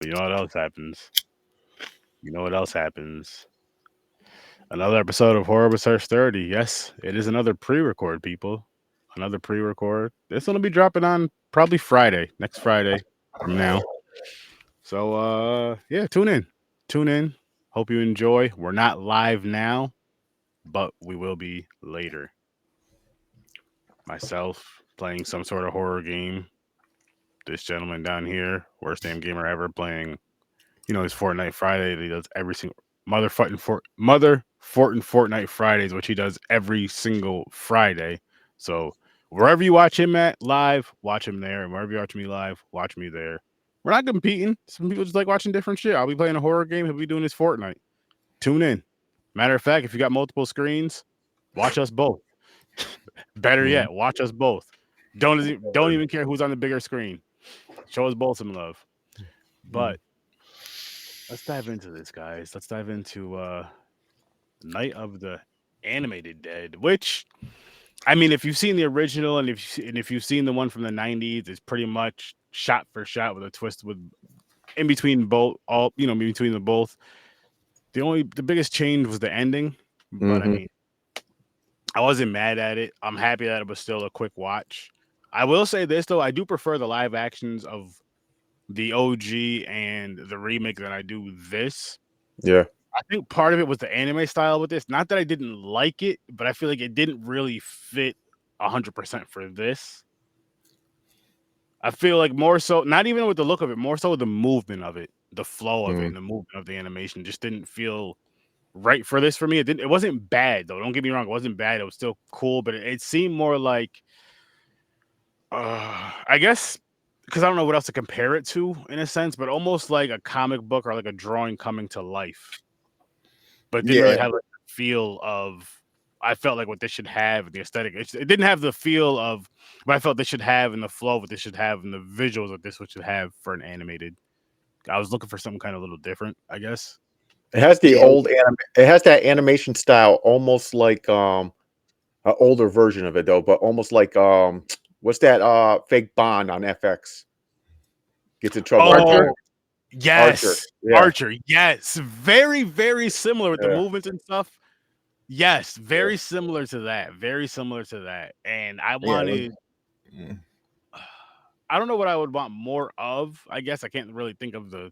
You know what else happens? You know what else happens? Another episode of Horror Research 30. Yes, it is another pre-record, people. Another pre-record. This one will be dropping on probably Friday, next Friday from now. So yeah, tune in. Tune in. Hope you enjoy. We're not live now, but we will be later. Myself playing some sort of horror game. This gentleman down here, worst damn gamer ever, playing his Fortnite Friday that he does every single Fortnite Fridays, which he does every single Friday. So wherever you watch him at live, watch him there. And wherever you watch me live, watch me there. We're not competing. Some people just like watching different shit. I'll be playing a horror game. He'll be doing his Fortnite. Tune in. Matter of fact, if you got multiple screens, watch us both. Better yet, watch us both. Don't even care who's on the bigger screen. Show us both some love. But let's dive into this, guys. Let's dive into Night of the Animated Dead, which I mean, if you've seen the original and if you've seen the one from the 90s, it's pretty much shot for shot with a twist with in between both in between the both. The biggest change was the ending, but I mean, I wasn't mad at it. I'm happy that it was still a quick watch. I will say this though, I do prefer the live actions of the OG and the remake than I do this. Yeah. I think part of it was the anime style with this. Not that I didn't like it, but I feel like it didn't really fit 100% for this. I feel like more so, not even with the look of it, more so with the movement of it, the flow of it, and the movement of the animation just didn't feel right for this for me. It wasn't bad though. Don't get me wrong, it wasn't bad. It was still cool, but it seemed more like, I guess, because I don't know what else to compare it to in a sense, but almost like a comic book or like a drawing coming to life. But it didn't really have like the feel of. I felt like what this should have, the aesthetic. It didn't have the feel of what I felt this should have, and the flow of what this should have, and the visuals of this should have for an animated. I was looking for something kind of a little different, I guess. It has the it has that animation style, almost like an older version of it though, but almost like what's that fake Bond on FX gets in trouble? Oh, yes, Archer. Yeah. Archer. Yes, very very similar with the Yeah. movements and stuff. Yes, very similar to that. Very similar to that. And I wanted. I don't know what I would want more of. I guess I can't really think of the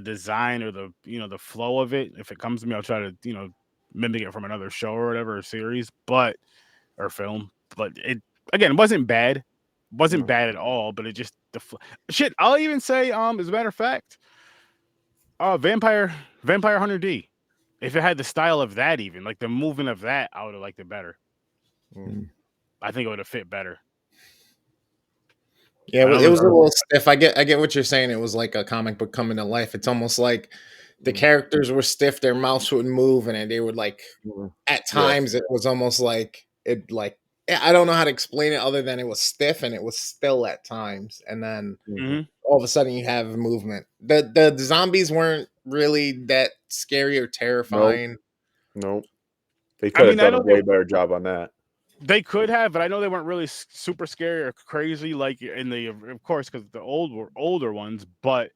design or the the flow of it. If it comes to me, I'll try to mimic it from another show or whatever, or series, but or film. But it again, it wasn't bad. Wasn't bad at all. But it just shit. I'll even say as a matter of fact, Vampire Hunter D. If it had the style of that, even like the movement of that, I would have liked it better. I think it would have fit better. Yeah, it was a little stiff. I get what you're saying. It was like a comic book coming to life. It's almost like the characters were stiff, their mouths wouldn't move, and they would like at times it was almost like it like I don't know how to explain it other than it was stiff and it was still at times, and then all of a sudden you have movement. The zombies weren't really that scary or terrifying. Nope. They could have done a way better job on that. They could have, but I know they weren't really super scary or crazy like in the, of course, because the older ones. But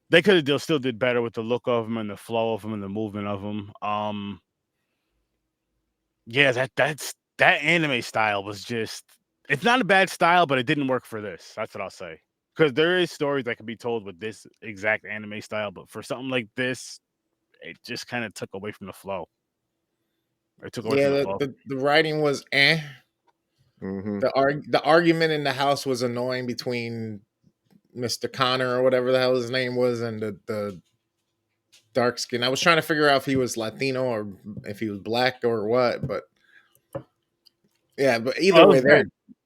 they could have still did better with the look of them and the flow of them and the movement of them. Yeah, that anime style was just. It's not a bad style, but it didn't work for this. That's what I'll say. Because there is stories that can be told with this exact anime style, but for something like this, it just kind of took away from the flow. The writing was The argument in the house was annoying between Mr. Connor or whatever the hell his name was and the dark skin. I was trying to figure out if he was Latino or if he was black or what, but yeah, but either way,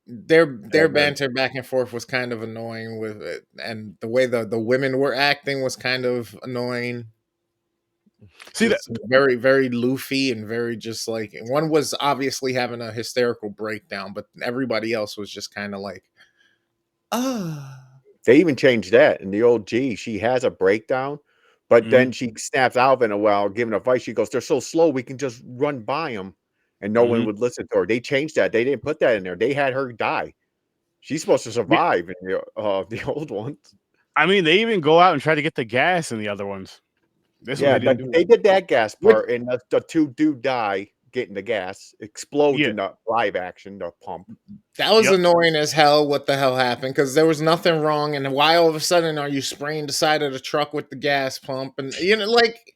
their banter back and forth was kind of annoying with it, and the way the women were acting was kind of annoying. See, that's very, very loofy and very just like one was obviously having a hysterical breakdown, but everybody else was just kind of like, They even changed that in the old G. She has a breakdown, but then she snaps out of it while giving advice. She goes, "They're so slow, we can just run by them," and no one would listen to her. They changed that. They didn't put that in there. They had her die. She's supposed to survive in the old ones. I mean, they even go out and try to get the gas in the other ones. This one they didn't do. They did that gas part, and the two do die getting the gas, explodes in the live action, the pump. That was annoying as hell. What the hell happened? Because there was nothing wrong, and why all of a sudden are you spraying the side of the truck with the gas pump? And like,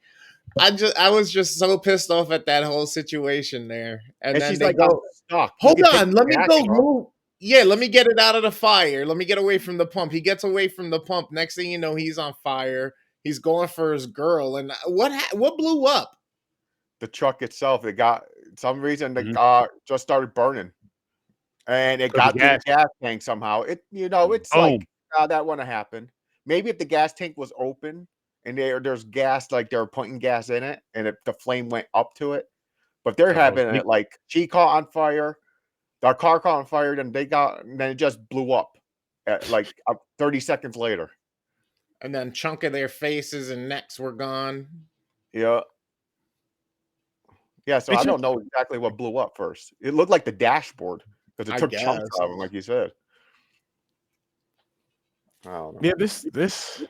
I was just so pissed off at that whole situation there. And then she's they like, go, "Stuck. Hold on, let me go move. Yeah, let me get it out of the fire. Let me get away from the pump." He gets away from the pump. Next thing you know, he's on fire. He's going for his girl. And what blew up? The truck itself. It got some reason the car just started burning, and it got to the gas tank somehow. It's like that wouldn't happen. Maybe if the gas tank was open and there's gas, like they're putting gas in it, and the flame went up to it. But they're having it like she caught on fire, our car caught on fire, then it just blew up at like 30 seconds later. And then chunk of their faces and necks were gone. Yeah. Yeah, so I don't know exactly what blew up first. It looked like the dashboard because it took chunks out of them, like you said. I don't know. Yeah, this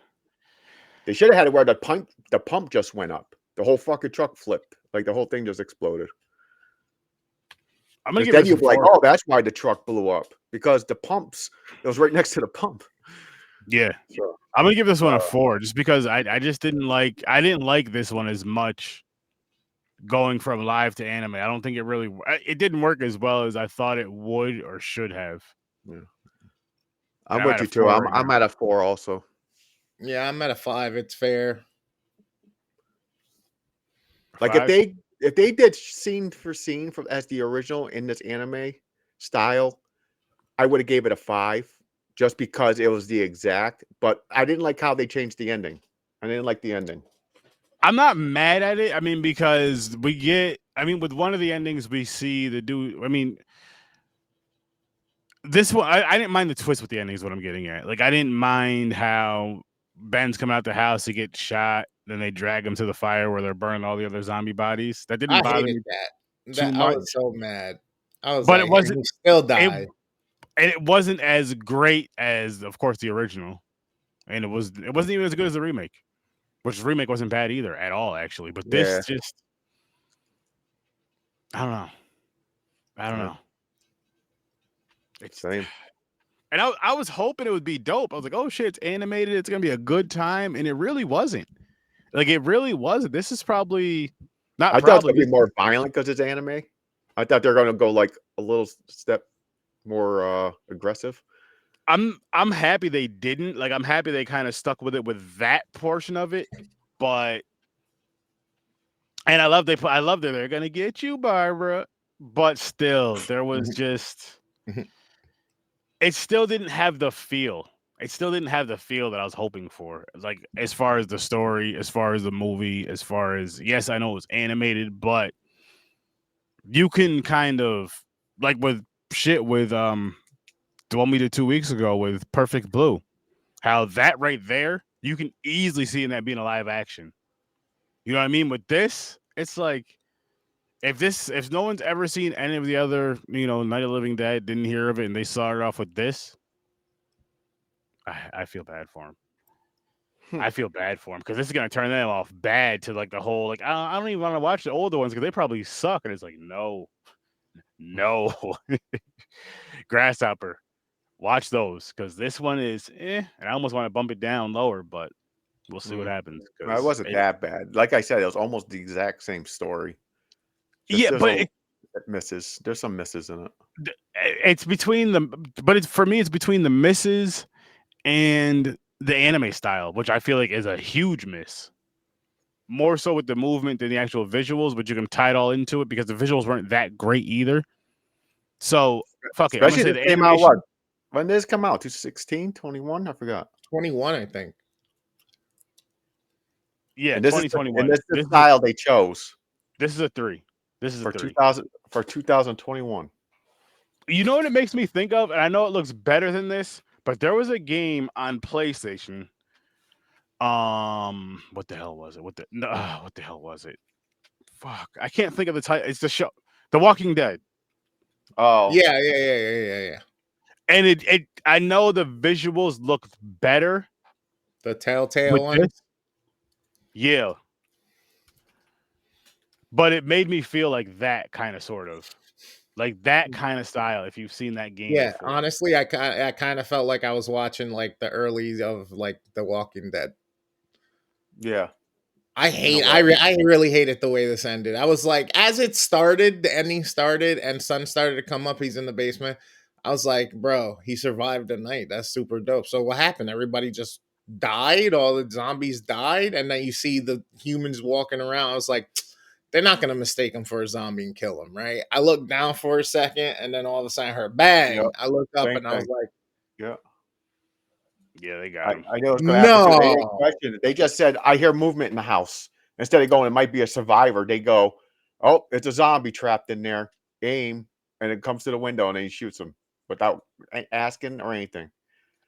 they should have had it where the pump just went up. The whole fucking truck flipped. Like the whole thing just exploded. I'm gonna give then you'd be like, oh, that's why the truck blew up. Because it was right next to the pump. Yeah. So, I'm gonna give this one a 4 just because I just didn't like this one as much going from live to anime. I don't think it didn't work as well as I thought it would or should have. Yeah. I'm with you too. I'm at a 4 also. Yeah, I'm at a 5. It's fair. Like 5? if they did scene for scene as the original in this anime style, I would have gave it a 5 just because it was the exact. But I didn't like how they changed the ending. I didn't like the ending. I'm not mad at it. I mean, because with one of the endings we see the dude. I mean, this one I didn't mind the twist with the ending is what I'm getting at. Like I didn't mind how Ben's coming out the house to get shot, then they drag him to the fire where they're burning all the other zombie bodies. That didn't bother me too much. I was so mad. It wasn't. He still died. And it wasn't as great as, of course, the original, and it wasn't even as good as the remake. Which the remake wasn't bad either at all, actually. But this just, I don't know. It's same. And I was hoping it would be dope. I was like, oh shit, it's animated. It's gonna be a good time, and it really wasn't. Like it really wasn't. This is probably not. I thought it would be more violent because it's anime. I thought they're gonna go like a little step more aggressive. I'm happy they didn't. Like I'm happy they kind of stuck with it with that portion of it. But and I love that they're gonna get you, Barbara. But still, there was just it still didn't have the feel. It still didn't have the feel that I was hoping for. Like as far as the story, as far as the movie, as far as yes, I know it was animated, but you can kind of like with the one we did 2 weeks ago with Perfect Blue, how that right there, you can easily see in that being a live action. You know what I mean? With this, it's like if no one's ever seen any of the other, Night of the Living Dead, didn't hear of it, and they started off with this, I feel bad for him. I feel bad for him because this is gonna turn them off bad to like the whole like I don't even want to watch the older ones because they probably suck, and it's like no, Grasshopper. Watch those because this one is and I almost want to bump it down lower, but we'll see what happens. It wasn't that bad. Like I said, it was almost the exact same story. But misses. There's some misses in it. It's between for me, it's between the misses and the anime style, which I feel like is a huge miss. More so with the movement than the actual visuals, but you can tie it all into it because the visuals weren't that great either. So fuck it. Especially it came out what? When did this come out? 2016, 21? I forgot. 21, I think. Yeah, 2021. And this is the style they chose. This is a 3. This is for a 3. 2021. You know what it makes me think of? And I know it looks better than this, but there was a game on PlayStation. What the hell was it? What the hell was it? Fuck. I can't think of the title. It's the show. The Walking Dead. Oh. Yeah. And it I know the visuals look better, The Telltale With one. this, yeah. But it made me feel like that kind of sort of. Like that kind of style, if you've seen that game Yeah, before. honestly, I kind of felt like I was watching like the early of like The Walking Dead. Yeah. I really hated the way this ended. I was like, as it started, the ending started, and sun started to come up. He's in the basement. I was like, bro, he survived the night. That's super dope. So what happened? Everybody just died. All the zombies died, and then you see the humans walking around. I was like, they're not gonna mistake him for a zombie and kill him, right? I looked down for a second, and then all of a sudden, I heard bang. Yep. I looked up, Same and I was thing. like, Yeah. Yeah, they got him. I knew it was going to happen because they didn't no. question it. They just said, "I hear movement in the house." Instead of going, "It might be a survivor," they go, "Oh, it's a zombie trapped in there." Aim, and it comes to the window, and then he shoots him without asking or anything.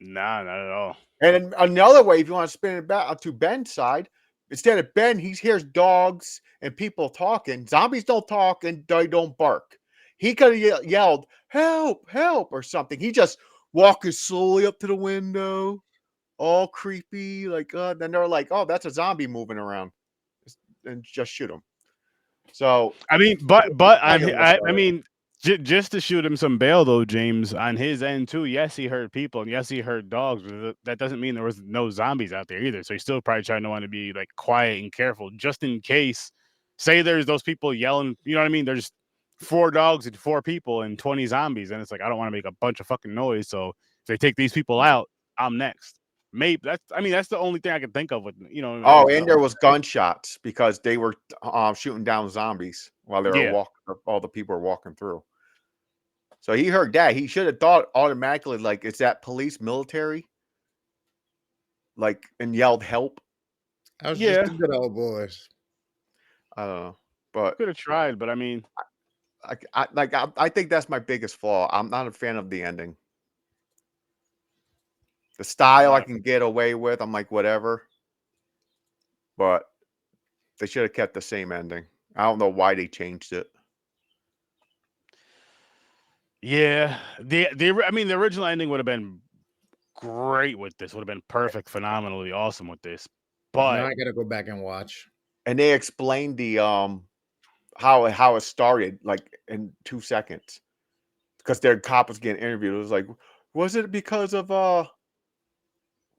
Nah, not at all. And then another way, if you want to spin it back to Ben's side, instead of Ben, he hears dogs and people talking. Zombies don't talk and they don't bark. He could have yelled, "Help, help," or something. He just walking slowly up to the window, all creepy. Like, then they're like, "Oh, that's a zombie moving around," and just shoot him. So, I mean, but I I mean, just to shoot him some bail though, James, on his end too. Yes, he heard people, and yes, he heard dogs. But that doesn't mean there was no zombies out there either. So he's still probably trying to want to be like quiet and careful, just in case. Say there's those people yelling. You know what I mean? There's 4 dogs and 4 people and 20 zombies, and it's like I don't want to make a bunch of fucking noise. So if they take these people out, I'm next. Maybe that's the only thing I can think of with Oh, and there was gunshots because they were shooting down zombies while they were yeah. walking. All the people were walking through. So he heard that. He should have thought automatically, like, is that police, military? Like, and yelled help. I was just the good old boys. I don't know, but Could have tried, but I mean, I think that's my biggest flaw. I'm not a fan of the ending. The style I can get away with. I'm like, whatever. But they should have kept the same ending. I don't know why they changed it. yeah, I mean, the original ending would have been great with this. Would have been perfect, phenomenally awesome with this. Now But I gotta go back and watch. And they explained the how it started like in 2 seconds because their cop was getting interviewed. It was like, was it because of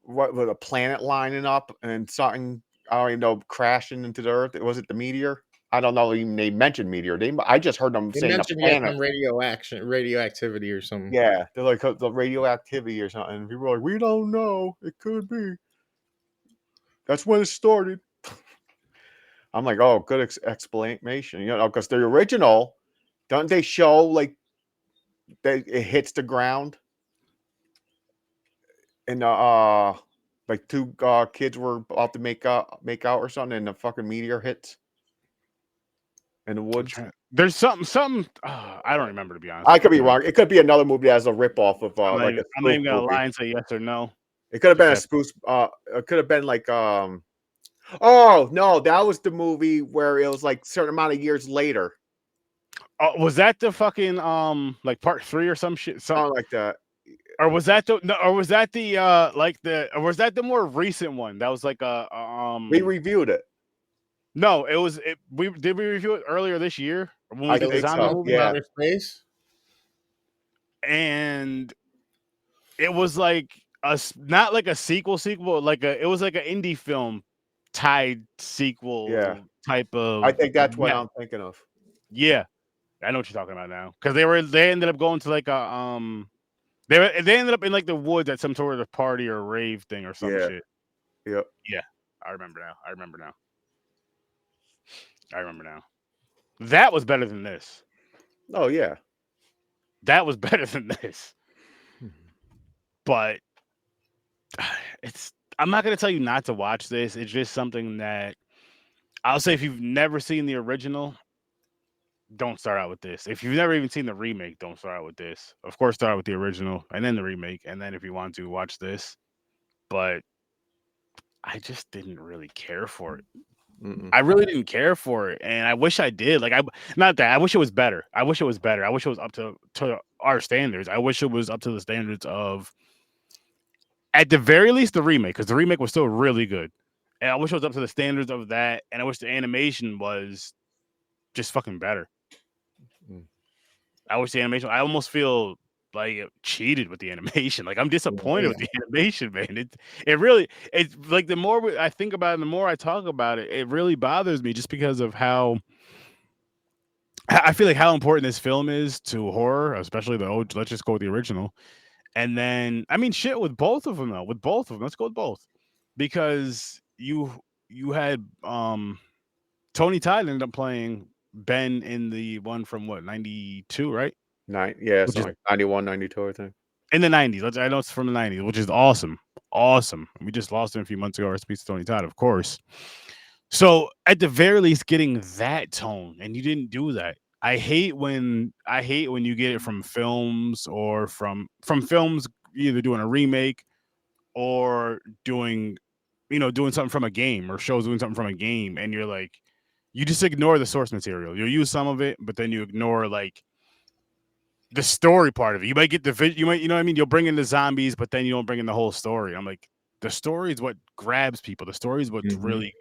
what was a planet lining up and something, I don't even know, crashing into the earth? Was it the meteor? I don't know. Even they mentioned meteor. I just heard them They saying a mentioned planet. some radioactivity or something. Yeah, they're like the radioactivity or something. And people are like, we don't know. It could be. That's when it started. I'm like, oh, good explanation. Because the original, don't they show like it hits the ground and like 2 kids were about to make out or something, and the fucking meteor hits in the woods. there's something. I don't remember, to be honest. I could be wrong. It could be another movie that has a ripoff of I'm like a not even gonna movie. lie and say yes or no. It could have been a spoof. It could have been like oh no, that was the movie where it was like a certain amount of years later. Was that the fucking like part 3 or some shit? Something like that. Or was that the or was that the or was that the more recent one? That was like We reviewed it. No, it was we review it earlier this year when we did the zombie movie. Yeah. Outer Space. And it was like not like a sequel, like it was like an indie film tied sequel type of. I think that's what I'm thinking of. Yeah, I know what you're talking about now, because they ended up going to like a they ended up in like the woods at some sort of party or rave thing or some shit. Yep. Yeah, I remember now. That was better than this. Oh yeah, that was better than this. But I'm not going to tell you not to watch this. It's just something that I'll say, if you've never seen the original, don't start out with this. If you've never even seen the remake, don't start out with this. Of course, start out with the original and then the remake. And then if you want to, watch this. But I just didn't really care for it. I really didn't care for it. And I wish I did. Like, I wish it was better. I wish it was up to our standards. I wish it was up to the standards of At the very least, the remake, because the remake was still really good. And I wish it was up to the standards of that. And I wish the animation was just fucking better. Mm. I wish the animation, I almost feel like it cheated with the animation. Like I'm disappointed with the animation, man. It really, it's like the more I think about it, the more I talk about it, it really bothers me just because of how I feel like how important this film is to horror, especially the old. Let's just go with the original. And then, I mean, shit with both of them though. With both of them, let's go with both, because you had Tony Todd ended up playing Ben in the one from what 92, right? Yeah, Which so is like 91, 92, I think. in the 90s. I know it's from the 90s, which is awesome, awesome. We just lost him a few months ago. Rest in peace to Tony Todd, of course. So at the very least, getting that tone, and you didn't do that. I hate when you get it from films or from films either doing a remake or doing doing something from a game, or shows doing something from a game, and you're like, you just ignore the source material. You'll use some of it, but then you ignore like the story part of it. You might get you might, you know what I mean? You'll bring in the zombies, but then you don't bring in the whole story. I'm like, the story is what grabs people. The story is what really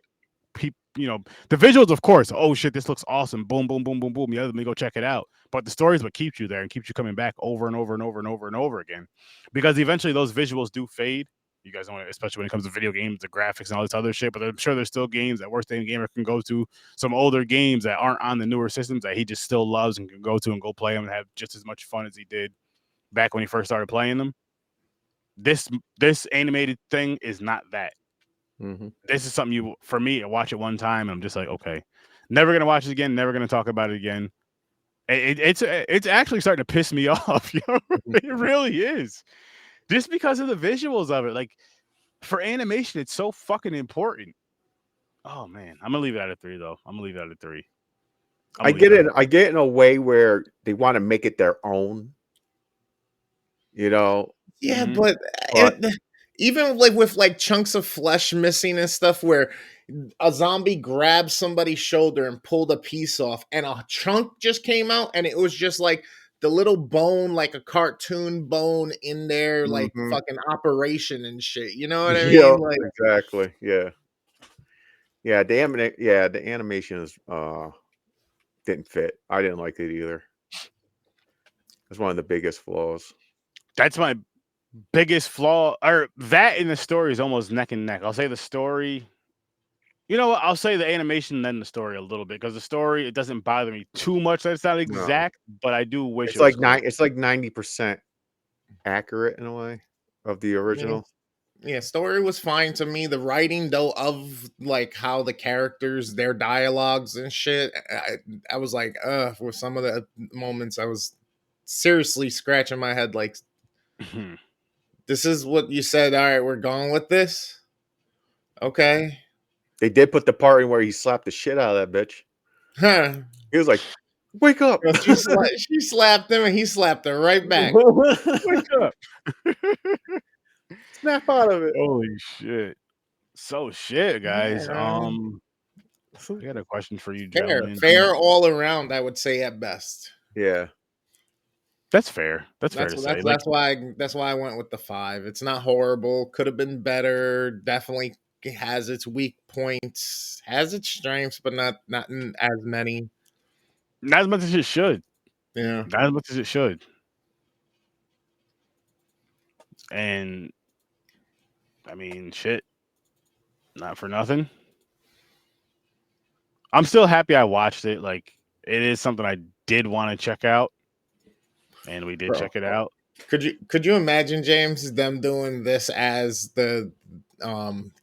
the visuals, of course. Oh shit, this looks awesome. Boom, boom, boom, boom, boom. Yeah, let me go check it out. But the story is what keeps you there and keeps you coming back over and over and over and over and over again. Because eventually those visuals do fade. You guys know, especially when it comes to video games, the graphics and all this other shit. But I'm sure there's still games that Worst Damn Gamer can go to, some older games that aren't on the newer systems that he just still loves and can go to and go play them and have just as much fun as he did back when he first started playing them. This animated thing is not that. This is something for me, I watch it one time and I'm just like, okay, never gonna watch it again, never gonna talk about it again. It's actually starting to piss me off. It really is, just because of the visuals of it. Like for animation, it's so fucking important. Oh man, I'm gonna leave it at a 3 though. I'm gonna leave it at a 3. I get it. I get it in a way where they want to make it their own. Yeah, but even like with like chunks of flesh missing and stuff, where a zombie grabbed somebody's shoulder and pulled a piece off, and a chunk just came out, and it was just like the little bone, like a cartoon bone in there, like fucking operation and shit. You know what I mean? Like, exactly. Yeah. Yeah. The animation is didn't fit. I didn't like it either. It's one of the biggest flaws. That's my biggest flaw, or that in the story is almost neck and neck. I'll say the story. You know what? I'll say the animation, then the story a little bit, because the story, it doesn't bother me too much that it's not exact, but I do wish it's like 90% accurate in a way of the original. Yeah, story was fine to me. The writing though of like how the characters, their dialogues and shit, I was like, for some of the moments I was seriously scratching my head like, this is what you said, all right, we're going with this? Okay. They did put the part in where he slapped the shit out of that bitch. Huh. He was like, wake up. She slapped him and he slapped her right back. Wake up. Snap out of it. Holy shit. So shit, guys. Yeah. I got a question for you, Fair. gentlemen. Fair all around, I would say at best. Yeah. That's fair. That's fair to say. That's why I went with the 5. It's not horrible. Could have been better. Definitely has its weak points, has its strengths, but not in as many. Not as much as it should. Yeah. Not as much as it should. And I mean, shit. Not for nothing. I'm still happy I watched it. Like, it is something I did want to check out. And we did check it out. Could you imagine, James, them doing this as the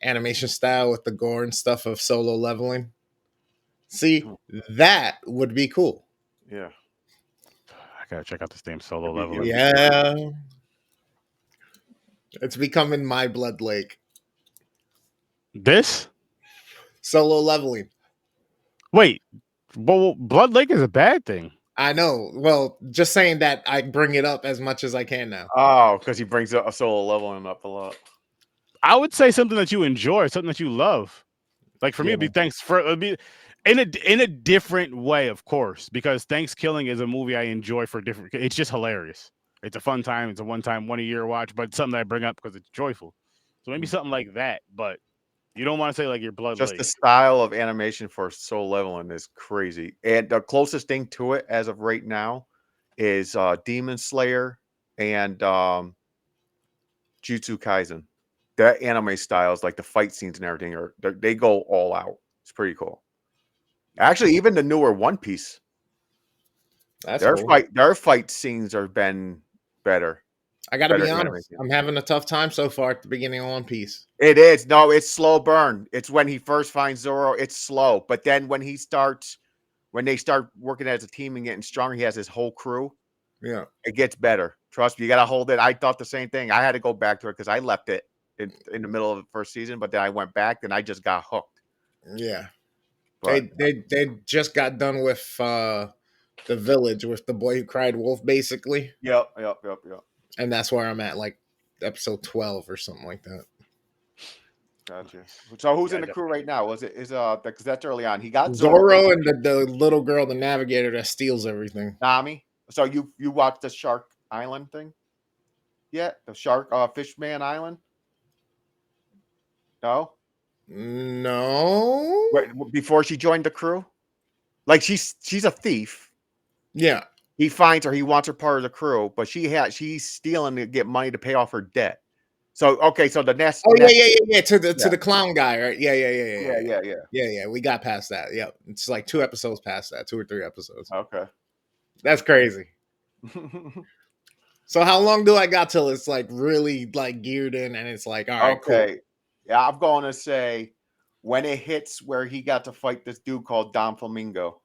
animation style with the gore and stuff of Solo Leveling? See, that would be cool. Yeah. I gotta check out this damn Solo Leveling. Yeah. It's becoming my blood lake. This? Solo Leveling. Wait. Well, Blood Lake is a bad thing. I know. Well, just saying that I bring it up as much as I can now. Oh, because he brings up a Solo Leveling up a lot. I would say something that you enjoy, something that you love. Like for me, it'd be in a different way, of course, because Thanksgiving is a movie I enjoy for different. It's just hilarious. It's a fun time. It's a one a year watch, but it's something that I bring up because it's joyful. So maybe something like that. But you don't want to say like your blood Just the lake. style of animation for Soul Leveling is crazy. And the closest thing to it as of right now is Demon Slayer and Jujutsu Kaisen. That anime styles, like the fight scenes and everything, they go all out. It's pretty cool. Actually, even the newer One Piece, That's cool. their fight scenes have been better. I got to be Better honest. animated. I'm having a tough time so far at the beginning of One Piece. It is. No, it's slow burn. It's when he first finds Zoro, it's slow. But then when they start working as a team and getting stronger, he has his whole crew. Yeah. It gets better. Trust me, you got to hold it. I thought the same thing. I had to go back to it because I left it in the middle of the first season, but then I went back and I just got hooked. Yeah. But They just got done with the village with the boy who cried wolf, basically. Yep. And that's where I'm at, like episode 12 or something like that. Gotcha. So who's Yeah, in the crew right now? Because that's early on. He got Zoro and the little girl, the navigator that steals everything. Nami. So you watched the Shark Island thing? Yeah, the Shark Fishman Island? No? No. Before she joined the crew? Like she's a thief. Yeah. He finds her, he wants her part of the crew, but she's stealing to get money to pay off her debt. So okay, so the next yeah. To the clown guy, right? Yeah. We got past that. Yeah. It's like 2 episodes past that, 2 or 3 episodes. Okay. That's crazy. So how long do I got till it's like really like geared in and it's like, all right, okay. cool. Yeah, I'm going to say when it hits where he got to fight this dude called Don Flamingo.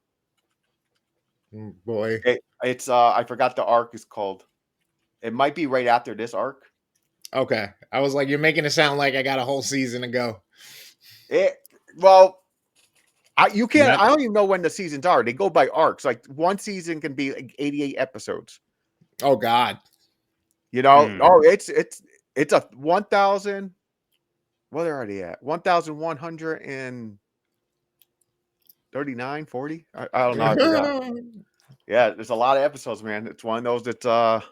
Boy. It's I forgot the arc is called. It might be right after this arc. Okay. I was like, you're making it sound like I got a whole season to go. Well, you can't. That- I don't even know when the seasons are. They go by arcs. Like one season can be like 88 episodes. Oh God. You know? Oh, it's a 1,000. What are they at? 1,139, 40? I don't know. I forgot. Yeah, there's a lot of episodes, man. It's one of those that gotta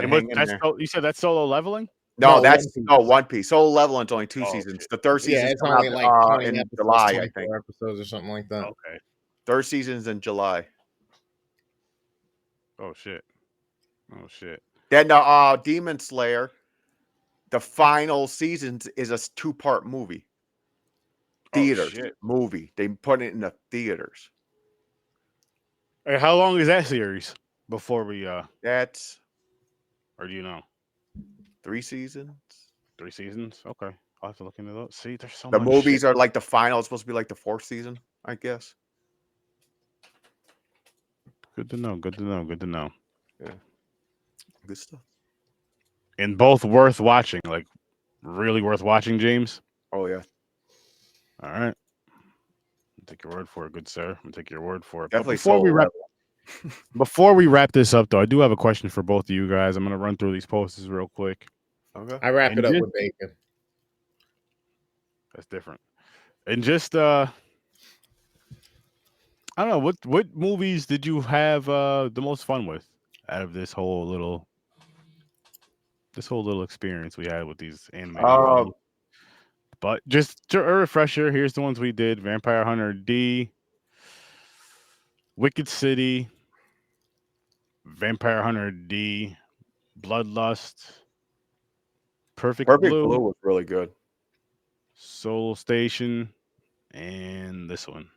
hang in there. You said that's solo leveling? No, No, One Piece. Solo Leveling's only 2 seasons. Shit. The third season it's coming only out like 20 in episodes, July, I 24 think. episodes or something like that. Okay. Third season's in July. Oh shit. Then Demon Slayer, the final season is a 2-part movie. Theaters movie. They put it in the theaters. Hey, how long is that series before we That's or do you know? 3 seasons. 3 seasons? Okay. I'll have to look into those. See, there's so The much movies shit. are like the final. It's supposed to be like the 4th season, I guess. Good to know. Yeah. Good stuff. And both worth watching, like really worth watching, James. Oh yeah. All right. I'll take your word for it, good sir. I'm gonna take your word for it. Definitely. Before we wrap this up, though, I do have a question for both of you guys. I'm gonna run through these posters real quick. Okay. I wrap it up with bacon. That's different. And just I don't know, what movies did you have the most fun with out of this whole little experience we had with these animated films? But just a refresher, here's the ones we did: Vampire Hunter D, Wicked City, Vampire Hunter D, Bloodlust, Perfect Blue was really good. Soul Station, and this one.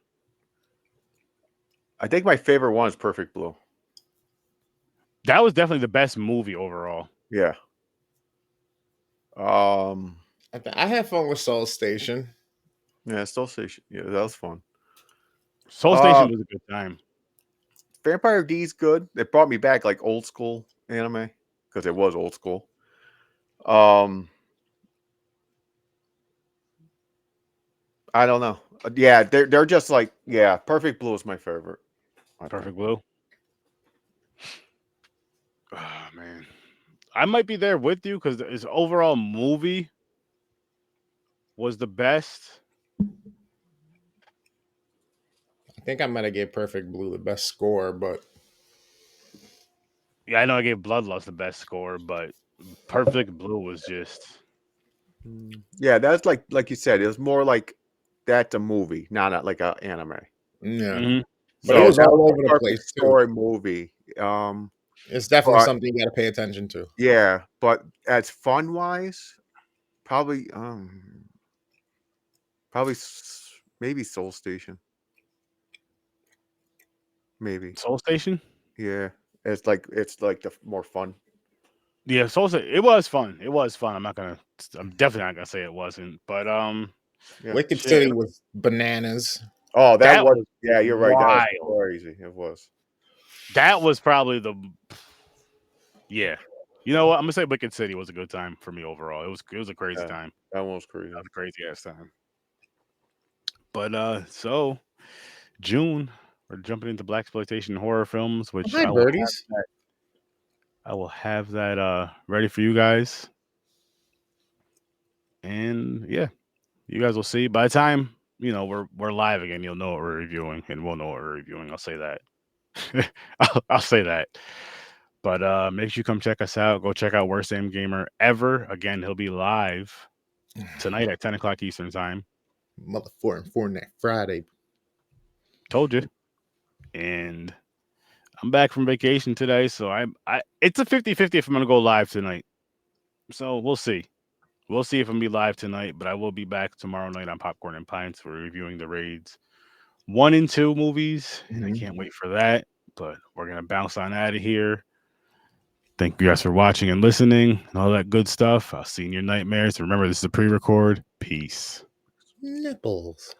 I think my favorite one is Perfect Blue. That was definitely the best movie overall. Yeah. I had fun with Soul Station. Yeah, Soul Station. Yeah, that was fun. Soul Station was a good time. Vampire D's good. It brought me back like old school anime because it was old school. I don't know. Yeah, they're just like, yeah, Perfect Blue is my favorite. Perfect Blue. Oh man, I might be there with you because his overall movie was the best. I think I might have gave Perfect Blue the best score, but Yeah, I know I gave Bloodlust the best score, but Perfect Blue was just Yeah, that's like you said, it was more like that's a movie, not like a anime. Yeah, Mhm. but it So was that was all a over the perfect place too. story movie. It's definitely But something you got to pay attention to. yeah, but as fun wise, probably maybe Soul Station. Maybe. Soul Station. Yeah. It's like the more fun. Yeah, Soul Station. It was fun. It was fun. I'm definitely not gonna say it wasn't. But Yeah. Wicked shit, City was bananas. Oh, that that was was yeah, you're right. That was wild. crazy. It was. That was probably the yeah. You know what? I'm gonna say Wicked City was a good time for me overall. It was a crazy Yeah. time. That one was That crazy. was a crazy ass time. But so June, we're jumping into black exploitation horror films, Oh, which hi, birdies. I will have that ready for you guys. And yeah, you guys will see. By the time we're live again, you'll know what we're reviewing, and we'll know what we're reviewing. I'll say that. I'll say that. But make sure you come check us out. Go check out Worst Damn Gamer Ever. Again, he'll be live tonight at 10 o'clock Eastern time. Mother Fortnite Friday. Told you. And I'm back from vacation today, so I it's a 50-50 if I'm gonna go live tonight. So we'll see. We'll see if I'm gonna be live tonight, but I will be back tomorrow night on Popcorn and Pints. We're reviewing the Raids 1 and 2 movies, and I can't wait for that. But we're gonna bounce on out of here. Thank you guys for watching and listening and all that good stuff. I'll see you in your nightmares. Remember, this is a pre-record. Peace. Nipples.